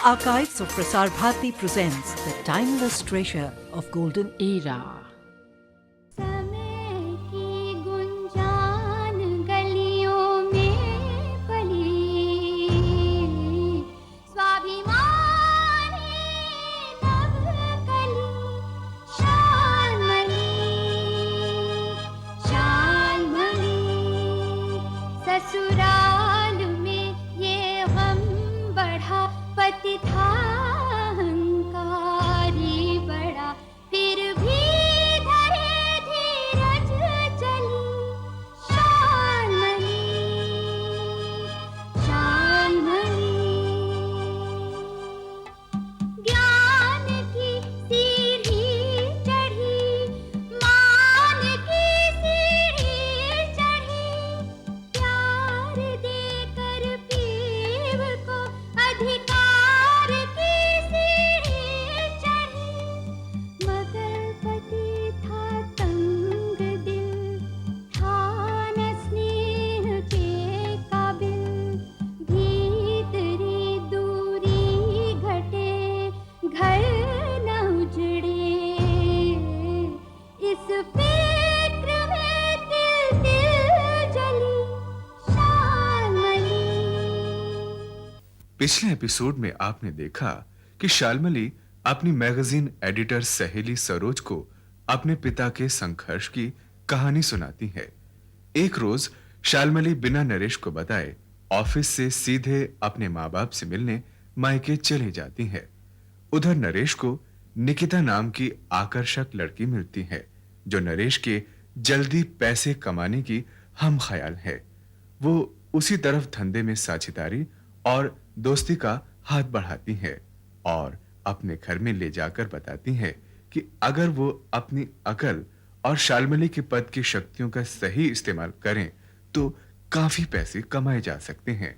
Archives of Prasar Bharati presents the timeless treasure of golden era. समय की गुंजान गलियों में पली, स्वाभिमानी नवकली शालमली, शालमली। ससुराल में ये गम बढ़ा, पति था अहंकारी बड़ा, फिर भी धरे धीरज चली शालमली, शालमली। ज्ञान की सीढ़ी चढ़ी, मान की सीढ़ी चढ़ी, प्यार देकर पीव को अधिकार की सीढ़ी चढ़ी। मगर पति था तंग दिल, था न स्नेह के काबिल, भीतरी दूरी घटे, घर न उजड़े, इस फिक्र में तिल तिल जली शालमली। पिछले एपिसोड में आपने देखा कि शालमली अपनी मैगजीन एडिटर सहेली सरोज को अपने पिता के संघर्ष की कहानी सुनाती है। एक रोज शालमली बिना नरेश को बताए ऑफिस से सीधे अपने माँ बाप से मिलने मायके चली जाती है। उधर नरेश को निकिता नाम की आकर्षक लड़की मिलती है जो नरेश के जल्दी पैसे कमाने की हम ख्याल है। वो उसी तरफ धंधे में साझेदारी और दोस्ती का हाथ बढ़ाती है और अपने घर में ले जाकर बताती है कि अगर वो अपनी अकल और शालमली के पद की शक्तियों का सही इस्तेमाल करें तो काफी पैसे कमाए जा सकते हैं।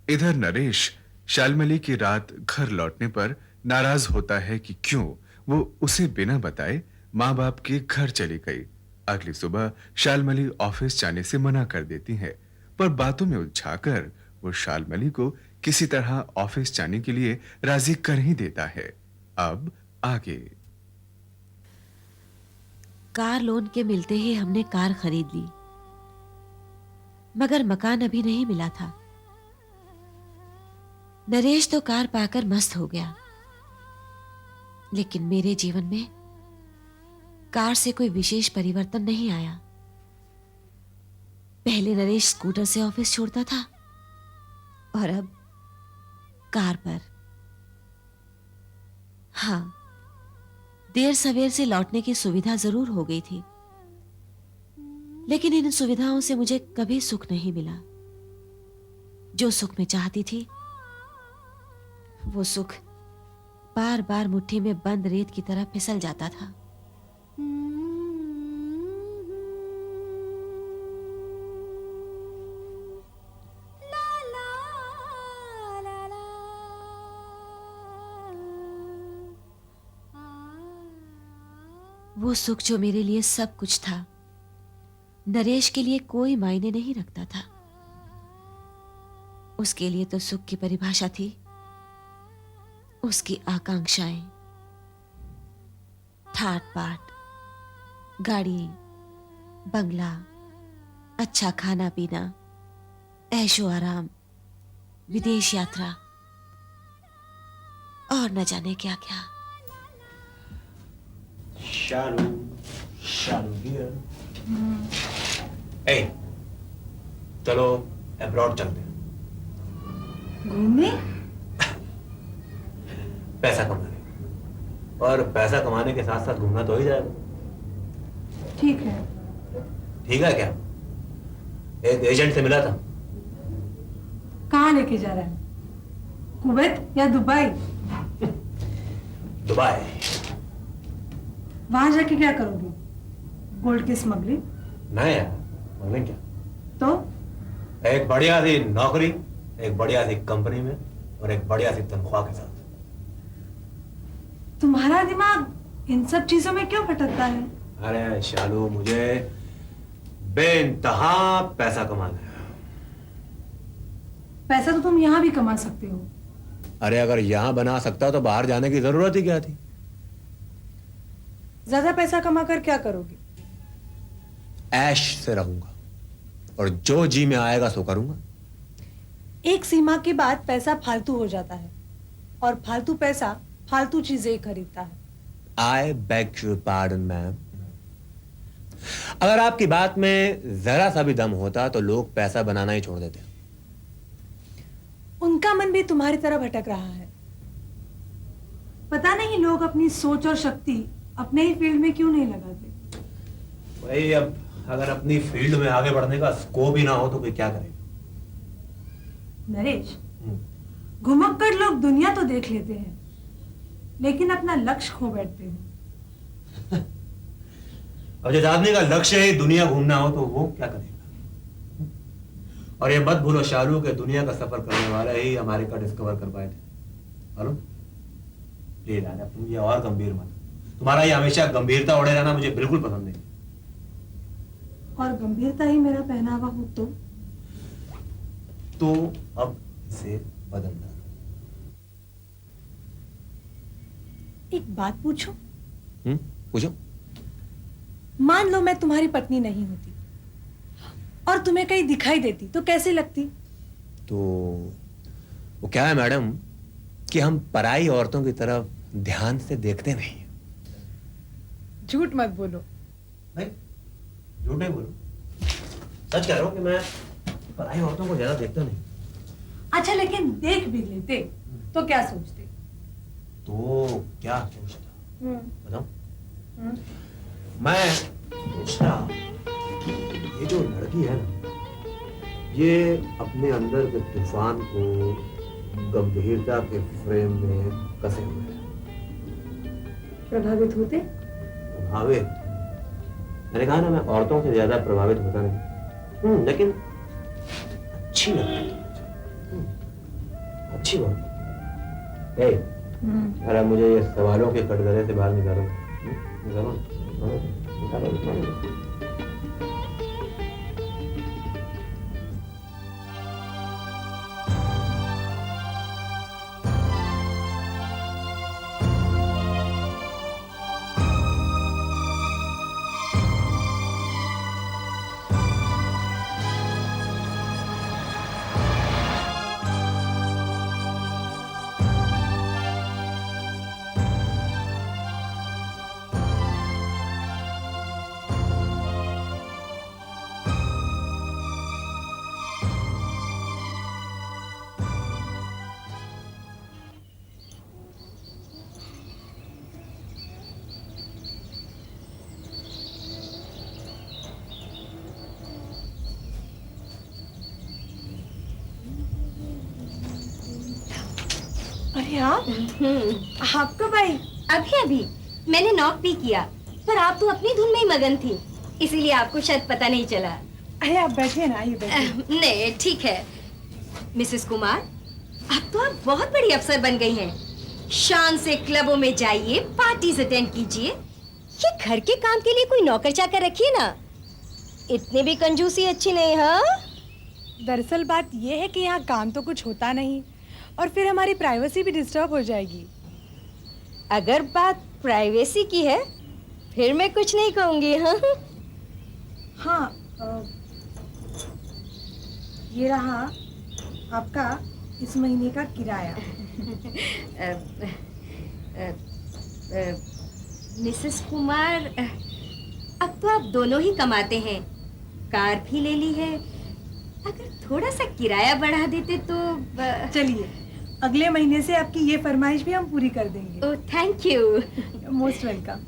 इधर नरेश शालमली की रात घर लौटने पर नाराज होता है कि क्यों वो उसे बिना बताए माँ बाप के घर चली गई। अगली सुबह शालमली ऑफिस जाने से मना कर देती है, पर बातों में उलझाकर वो शालमली को किसी तरह ऑफिस जाने के लिए राजी कर ही देता है। अब आगे। कार लोन के मिलते ही हमने कार खरीद ली, मगर मकान अभी नहीं मिला था। नरेश तो कार पाकर मस्त हो गया, लेकिन मेरे जीवन में कार से कोई विशेष परिवर्तन नहीं आया। पहले नरेश स्कूटर से ऑफिस छोड़ता था और अब कार पर। हाँ, देर सवेर से लौटने की सुविधा जरूर हो गई थी, लेकिन इन सुविधाओं से मुझे कभी सुख नहीं मिला। जो सुख मैं चाहती थी वो सुख बार बार मुट्ठी में बंद रेत की तरह फिसल जाता था। वो सुख जो मेरे लिए सब कुछ था, नरेश के लिए कोई मायने नहीं रखता था। उसके लिए तो सुख की परिभाषा थी उसकी आकांक्षाएं, ठाट बाट, गाड़ी, बंगला, अच्छा खाना पीना, ऐशो आराम, विदेश यात्रा और न जाने क्या क्या। Shalu here. Hey, चलो अब्रॉड चलते हैं घूमने। पैसा कमाने, और पैसा कमाने के साथ साथ घूमना तो ही जाएगा। ठीक है। ठीक है क्या? एक एजेंट से मिला था। कहाँ लेके जा रहा है? कुवैत या दुबई? दुबई। वहां जाके क्या करोगे? गोल्ड की स्मगलिंग? नहीं यार, स्मगलिंग क्या? तो एक बढ़िया सी नौकरी, एक बढ़िया सी कंपनी में और एक बढ़िया सी तनख्वाह के साथ। तुम्हारा दिमाग इन सब चीजों में क्यों भटकता है? अरे शालू, मुझे बेइंतहा पैसा कमाना है। पैसा तो तुम यहाँ भी कमा सकते हो, अरे अगर यहां बना सकता तो बाहर जाने की जरूरत ही क्या थी? ज्यादा पैसा कमा कर क्या करोगे? ऐश से रहूंगा और जो जी में आएगा सो करूंगा। एक सीमा के बाद पैसा फालतू हो जाता है और फालतू पैसा फालतू चीजें खरीदता है। I beg your pardon ma'am. अगर आपकी बात में जरा सा भी दम होता तो लोग पैसा बनाना ही छोड़ देते। उनका मन भी तुम्हारी तरह भटक रहा है। पता नहीं लोग अपनी सोच और शक्ति अपने ही फील्ड में क्यों नहीं लगाते। भाई अब अगर अपनी फील्ड में आगे बढ़ने का स्कोप ही ना हो तो कोई क्या करे? नरेश, घुमक कर लोग दुनिया तो देख लेते हैं लेकिन अपना लक्ष्य खो बैठते हैं। अब जिस आदमी का लक्ष्य ही दुनिया घूमना हो तो वो क्या करेगा? और ये मत भूलो शालू के दुनिया का सफर करने वाले ही अमेरिका डिस्कवर कर पाए थे। हेलो प्लीज राजा, तुम ये और गंभीर मत। तुम्हारा ये हमेशा गंभीरता ओढ़े रहना मुझे बिल्कुल पसंद नहीं। और गंभीरता ही मेरा पहनावा हो तो अब इसे बदल डालो। एक बात पूछूं? पूछो। मान लो मैं तुम्हारी पत्नी नहीं होती और तुम्हें कहीं दिखाई देती तो कैसे लगती? तो वो क्या है मैडम कि हम पराई औरतों की तरफ ध्यान से देखते नहीं। झूठ मत बोलो। नहीं, झूठ नहीं बोलो, सच कह रहा हूं कि मैं पराई औरतों को ज्यादा देखता नहीं। अच्छा, लेकिन देख भी लेते तो क्या सोचते? तो क्या सोचता बताऊं? मैं सोचता ये जो लड़की है ना, ये अपने अंदर के तूफान को गंभीरता के फ्रेम में कसे हुए है। प्रभावित होते? प्रभावित? मैंने कहा ना मैं औरतों से ज्यादा प्रभावित होता नहीं। लेकिन अच्छी लगती है अच्छी बात। अरे मुझे ये सवालों के कटघरे से बाहर निकालो। निकालो। अरे आप कब आई? अभी अभी मैंने नॉक भी किया पर आप तो अपनी धुन में ही मगन थी, इसीलिए आपको शायद पता नहीं चला। अरे आप बैठिए ना, आइए बैठिए। नहीं ठीक है मिसेस कुमार, अब तो आप बहुत बड़ी अफसर बन गई हैं। शान से क्लबों में जाइए, पार्टीज अटेंड कीजिए। ये घर के काम के लिए कोई नौकर चाकर रखिए ना, इतनी भी कंजूसी अच्छी नहीं। हाँ, दरअसल बात यह है कि यहाँ काम तो कुछ होता नहीं और फिर हमारी प्राइवेसी भी डिस्टर्ब हो जाएगी। अगर बात प्राइवेसी की है फिर मैं कुछ नहीं कहूंगी। हाँ हाँ, ये रहा आपका इस महीने का किराया। मिसेस कुमार, अब तो आप दोनों ही कमाते हैं, कार भी ले ली है, अगर थोड़ा सा किराया बढ़ा देते तो। चलिए, अगले महीने से आपकी ये फरमाइश भी हम पूरी कर देंगे। Oh thank you. Most welcome.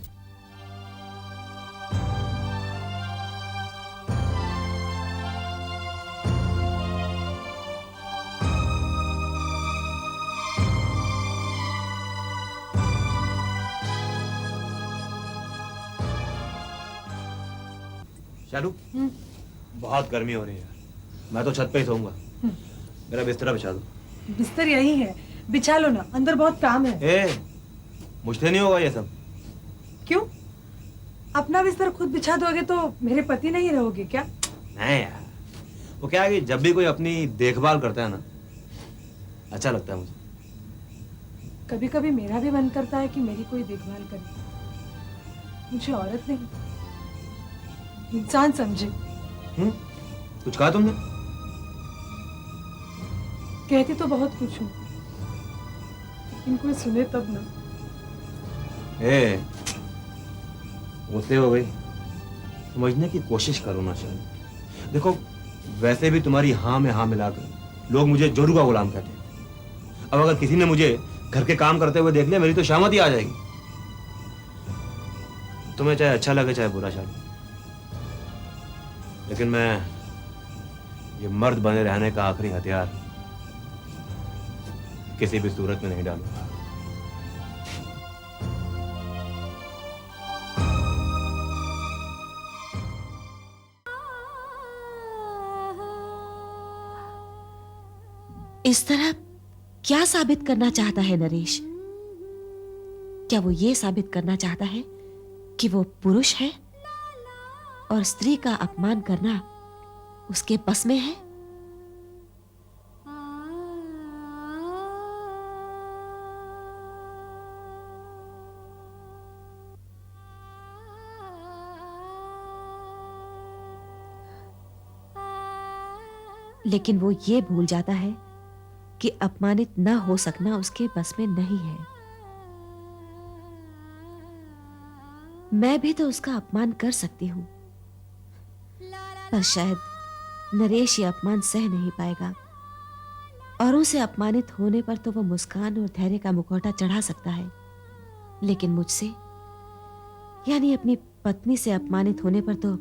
Shalu, बहुत गर्मी हो रही है, मैं तो छत पे ही सोऊंगा। मेरा बिस्तरा बिछा दो। बिस्तर यही है, बिछा लो ना, अंदर बहुत काम है। मुझसे नहीं होगा ये सब। क्यों? अपना बिस्तर खुद बिछा दोगे तो मेरे पति नहीं रहोगे क्या? नहीं यार, वो क्या है कि जब भी कोई अपनी देखभाल करता है ना, अच्छा लगता है मुझे। कभी कभी मेरा भी मन करता है कि मेरी कोई देखभाल करे, मुझे औरत नहीं इंसान समझे। कुछ कहा तुमने? कहती तो बहुत कुछ हूँ, लेकिन कोई सुने तब ना। गुस्से हो गई? समझने की कोशिश करो ना शायद। देखो, वैसे भी तुम्हारी हाँ में हाँ मिलाकर लोग मुझे जोरू का गुलाम कहते हैं। अब अगर किसी ने मुझे घर के काम करते हुए देख लिया, मेरी तो शामत ही आ जाएगी। तुम्हें चाहे अच्छा लगे चाहे बुरा शायद, लेकिन मैं ये मर्द बने रहने का आखिरी हथियार किसी भी सूरत में नहीं डालूंगा। इस तरह क्या साबित करना चाहता है नरेश? क्या वो ये साबित करना चाहता है कि वो पुरुष है और स्त्री का अपमान करना उसके बस में है? लेकिन वो ये भूल जाता है कि अपमानित न हो सकना उसके बस में नहीं है। मैं भी तो उसका अपमान कर सकती हूं, पर शायद नरेश ये अपमान सह नहीं पाएगा। औरों से अपमानित होने पर तो वो मुस्कान और धैर्य का मुखौटा चढ़ा सकता है, लेकिन मुझसे यानी अपनी पत्नी से अपमानित होने पर तो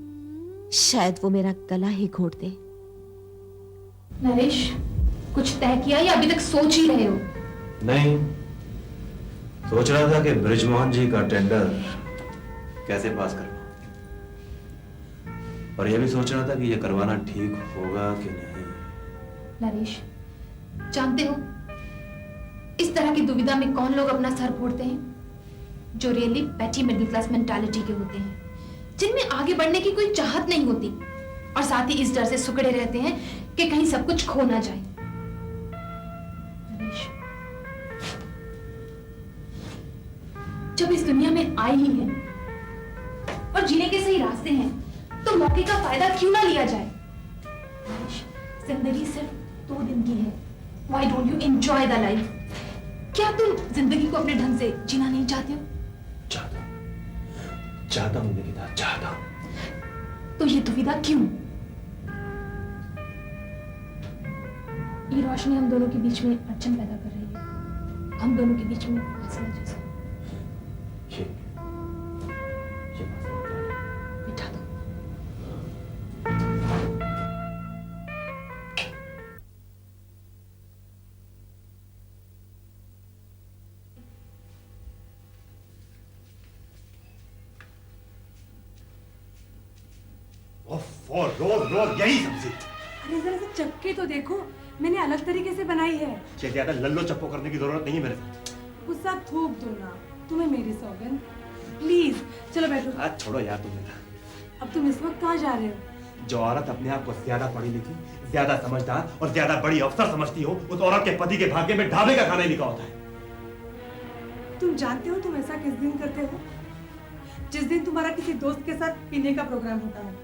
शायद वो मेरा गला ही घोंट दे। नरेश, कुछ तय किया या अभी तक सोच ही रहे हो? नहीं, सोच रहा था कि ब्रिजमोहन जी का टेंडर कैसे पास करना, और यह भी सोच रहा था कि यह करवाना ठीक होगा कि नहीं। नरेश, जानते हो इस तरह की दुविधा में कौन लोग अपना सर फोड़ते हैं? जो really petty middle class mentality के होते हैं, जिनमें आगे बढ़ने की कोई चाहत नहीं होती और साथ ही इस डर से सुकड़े रहते हैं कि कहीं सब कुछ खो ना जाए। नरेश, जब इस दुनिया में आए ही हैं और जीने के सही रास्ते हैं, तो मौके का फायदा क्यों ना लिया जाए? नरेश, जिंदगी सिर्फ 2 दिन की है। Why don't you enjoy the life? क्या तुम जिंदगी को अपने ढंग से जीना नहीं चाहते हो? चाहता हूं निकिता, चाहता हूं। तो ये दुविधा क्यों? ये रोशनी हम दोनों के बीच में अड़चन पैदा कर रही है, हम दोनों के बीच में फासला जैसा। बिठा दो। रोज यही सब्जी। अरे जरा से चक्के तो देखो, मैंने अलग तरीके से बनाई है। ये ज्यादा लल्लो चप्पो करने की जरूरत नहीं है मेरे साथ। गुस्सा थूक दो ना, तुम्हें मेरी सौगंध। प्लीज चलो बैठो। आज छोड़ो यार तुम मेरा। अब तुम इस वक्त कहाँ जा रहे हो? जो औरत अपने आप को ज्यादा पढ़ी लिखी, ज्यादा समझदार और ज्यादा बड़ी अफसर समझती हो, उस औरत के पति के भाग्य में ढाबे का खाना ही लिखा होता है। तुम जानते हो तुम ऐसा किस दिन करते हो? जिस दिन तुम्हारा किसी दोस्त के साथ पीने का प्रोग्राम होता है,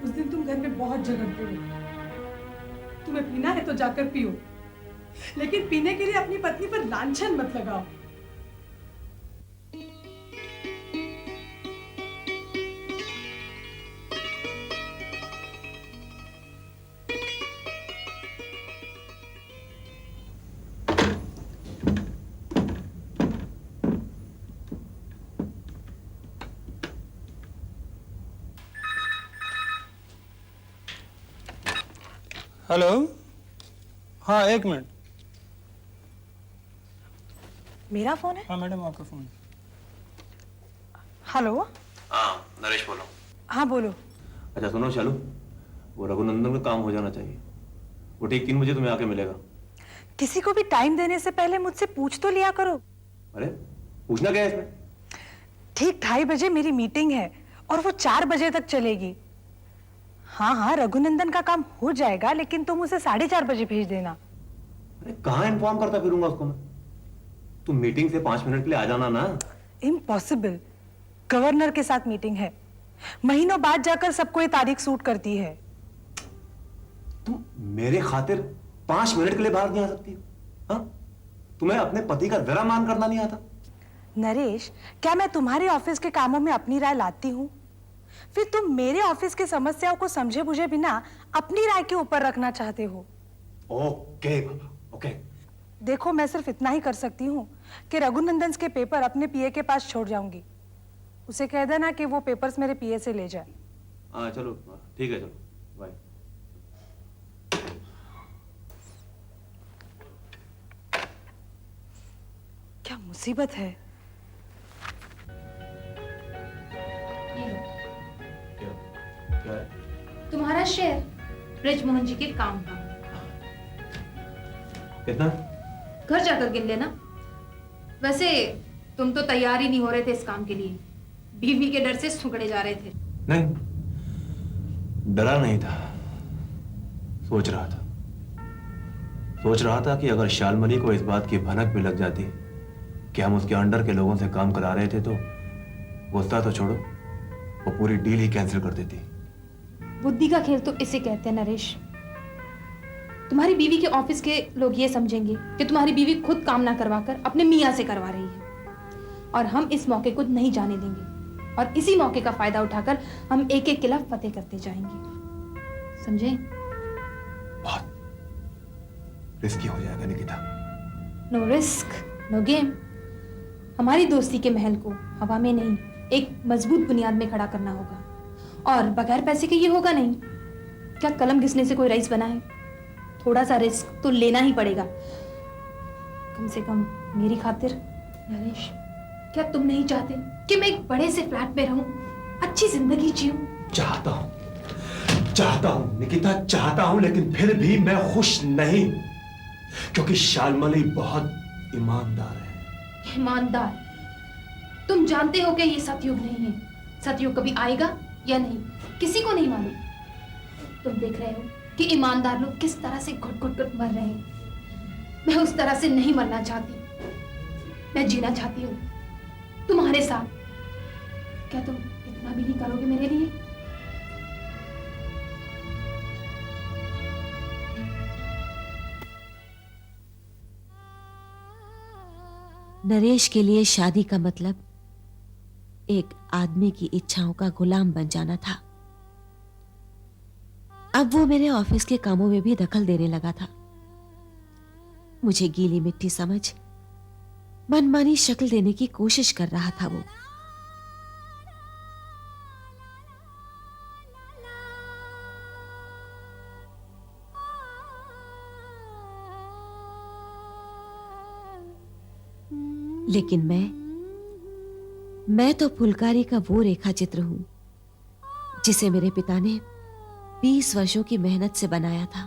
उस दिन तुम घर में बहुत झगड़ते हो। तुम्हें पीना है तो जाकर पियो, लेकिन पीने के लिए अपनी पत्नी पर लांछन मत लगाओ। हेलो, हाँ 1 मिनट। मेरा फोन है? हाँ मैडम, आपका फोन। हेलो। हाँ, नरेश बोलो। हाँ बोलो। अच्छा सुनो शालू, वो रघुनंदन का काम हो जाना चाहिए। वो ठीक 3 बजे तुम्हें आके मिलेगा। किसी को भी टाइम देने से पहले मुझसे पूछ तो लिया करो। अरे पूछना क्या है इसमें? ठीक 2:30 बजे मेरी मीटिंग है और वो 4 बजे तक चलेगी। हाँ हाँ, रघुनंदन का काम हो जाएगा, लेकिन तुम उसे 4:30 बजे भेज देना। अरे कहाँ इन्फॉर्म करता फिरूंगा उसको मैं? तुम मीटिंग से 5 मिनट के लिए आ जाना ना। इम्पॉसिबल, गवर्नर के साथ मीटिंग है, महीनों बाद जाकर सबको ये तारीख सूट करती है। तुम मेरे खातिर 5 मिनट के लिए बाहर नहीं आ सकती हो? हाँ, तुम्हें अपने पति का जरा मान करना नहीं आता? नरेश, क्या मैं तुम्हारे ऑफिस के कामों में अपनी राय लाती हूँ? फिर तुम मेरे ऑफिस की समस्याओं को समझे बुझे बिना अपनी राय के ऊपर रखना चाहते हो। ओके बाबा, ओके। देखो, मैं सिर्फ इतना ही कर सकती हूँ कि रघुनंदन के पेपर अपने पीए के पास छोड़ जाऊंगी। उसे कह देना कि वो पेपर्स मेरे पीए से ले जाए। हाँ चलो, ठीक है, चलो बाय। क्या मुसीबत है। ये लो, क्या है? तुम्हारा शेयर ब्रजमोहन जी के काम का। कितना? घर जाकर गिन लेना। वैसे तुम तो तैयार ही नहीं हो रहे थे इस काम के लिए, बीवी के डर से सुगड़े जा रहे थे। नहीं, डरा नहीं था, सोच रहा था। सोच रहा था कि अगर शालमली को इस बात की भनक भी लग जाती कि हम उसके अंडर के लोगों से काम करा रहे थे तो गुस्सा तो छोड़ो, वो पूरी डील ही कैंसिल कर देती। बुद्धि का खेल तो इसे कहते हैं नरेश। तुम्हारी बीवी के ऑफिस के लोग ये समझेंगे कि तुम्हारी बीवी खुद काम ना करवाकर अपने मियाँ से करवा रही है, और हम इस मौके को नहीं जाने देंगे, और इसी मौके का फायदा उठाकर हम एक एक किला फतेह करते जाएंगे, समझे? बहुत रिस्की हो जाएगा Nikita. No risk no game. हमारी दोस्ती के महल को हवा में नहीं, एक मजबूत बुनियाद में खड़ा करना होगा, और बगैर पैसे के ये होगा नहीं। क्या कलम घिसने से कोई रईस बना है? थोड़ा सा रिस्क तो लेना ही पड़ेगा, कम से कम मेरी खातिर। नरेश, क्या तुम नहीं चाहते कि मैं एक बड़े से फ्लैट में रहूं, अच्छी जिंदगी जीऊं? चाहता हूं निकिता, चाहता हूं, लेकिन फिर भी मैं खुश नहीं, क्योंकि शालमली बहुत ईमानदार है। ईमानदार? तुम जानते हो कि ये सतयुग नहीं है। सतयुग कभी आएगा या नहीं, किसी को नहीं मालूम। तुम देख रहे हो कि ईमानदार लोग किस तरह से घुट घुट कर मर रहे हैं। मैं उस तरह से नहीं मरना चाहती। मैं जीना चाहती हूँ तुम्हारे साथ। क्या तुम इतना भी नहीं करोगे मेरे लिए? नरेश के लिए शादी का मतलब एक आदमी की इच्छाओं का गुलाम बन जाना था। अब वो मेरे ऑफिस के कामों में भी दखल देने लगा था। मुझे गीली मिट्टी समझ मनमानी शक्ल देने की कोशिश कर रहा था वो। लेकिन मैं तो फुलकारी का वो रेखा चित्र हूं जिसे मेरे पिता ने 20 वर्षों की मेहनत से बनाया था।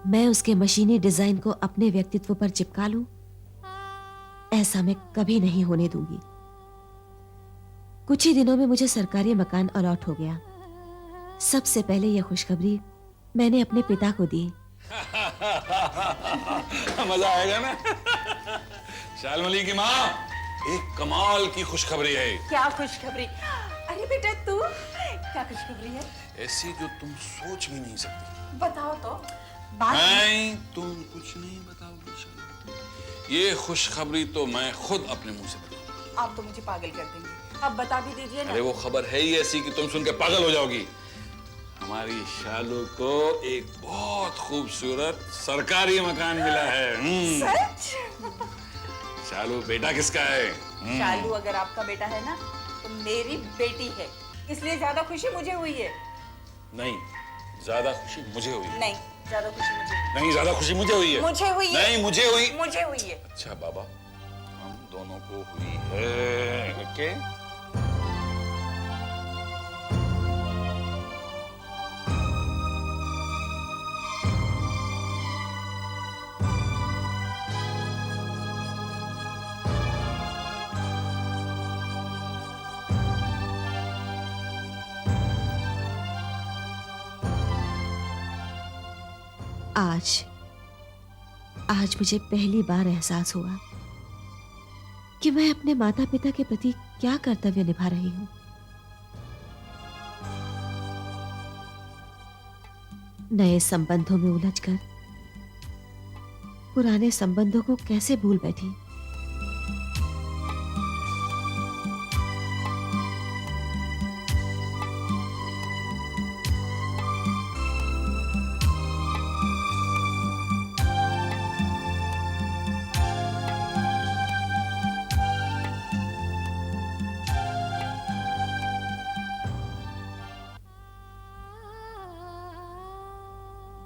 मैं उसके मशीनी डिजाइन को अपने व्यक्तित्व पर चिपका लूं, ऐसा मैं कभी नहीं होने दूंगी। कुछ ही दिनों में मुझे सरकारी मकान अलॉट हो गया। सबसे पहले यह खुशखबरी मैंने अपने पिता को दी। मजा आएगा ना। शालमली की माँ, एक कमाल की खुशखबरी है। क्या खुशखबरी? अरे बेटा तू, क्या खुशखबरी है? ऐसी जो तुम सोच भी नहीं सकती। बताओ तो। बात नहीं, तुम कुछ नहीं बताओगे शालमली। ये खुशखबरी तो मैं खुद अपने मुंह से बताऊंगा। आप तो मुझे पागल कर देंगे। अब बता भी दीजिए ना। अरे वो खबर है ही ऐसी कि तुम सुन के पागल हो जाओगी। हमारी शालू को एक बहुत खूबसूरत सरकारी मकान मिला है। सच? शालू बेटा किसका है? शालू अगर आपका बेटा है ना तो मेरी बेटी है, इसलिए ज्यादा खुशी मुझे हुई है। नहीं, ज्यादा खुशी मुझे हुई है। नहीं, ज्यादा खुशी मुझे नहीं, ज्यादा खुशी मुझे हुई है। मुझे हुई है। नहीं, मुझे हुई। मुझे हुई है। अच्छा बाबा, हम दोनों को हुई है। ओके? आज मुझे पहली बार एहसास हुआ कि मैं अपने माता पिता के प्रति क्या कर्तव्य निभा रही हूं। नए संबंधों में उलझकर पुराने संबंधों को कैसे भूल बैठी।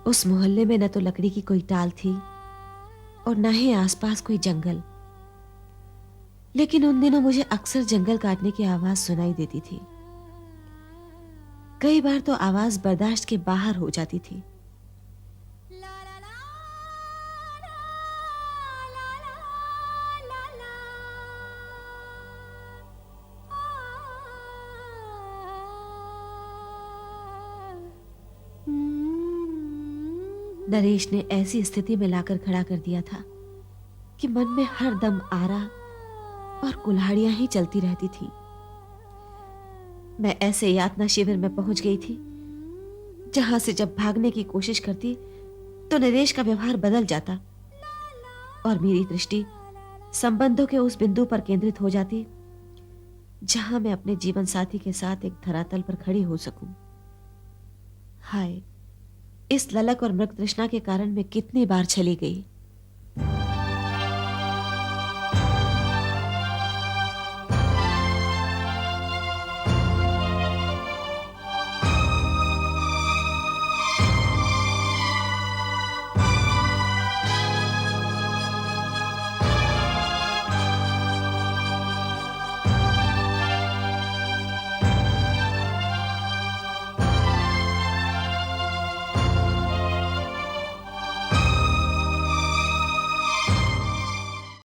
उस मोहल्ले में न तो लकड़ी की कोई टाल थी और न ही आसपास कोई जंगल, लेकिन उन दिनों मुझे अक्सर जंगल काटने की आवाज सुनाई देती थी। कई बार तो आवाज बर्दाश्त के बाहर हो जाती थी। नरेश ने ऐसी स्थिति में लाकर खड़ा कर दिया था कि मन में हर दम आरा और कुल्हाड़ियां ही चलती रहती थी। मैं ऐसे यातना शिविर में पहुंच गई थी जहां से जब भागने की कोशिश करती तो नरेश का व्यवहार बदल जाता और मेरी दृष्टि संबंधों के उस बिंदु पर केंद्रित हो जाती जहां मैं अपने जीवन साथी के साथ एक धरातल पर खड़ी हो सकूं। हाय, इस ललक और मृग तृष्णा के कारण मैं कितनी बार चली गई।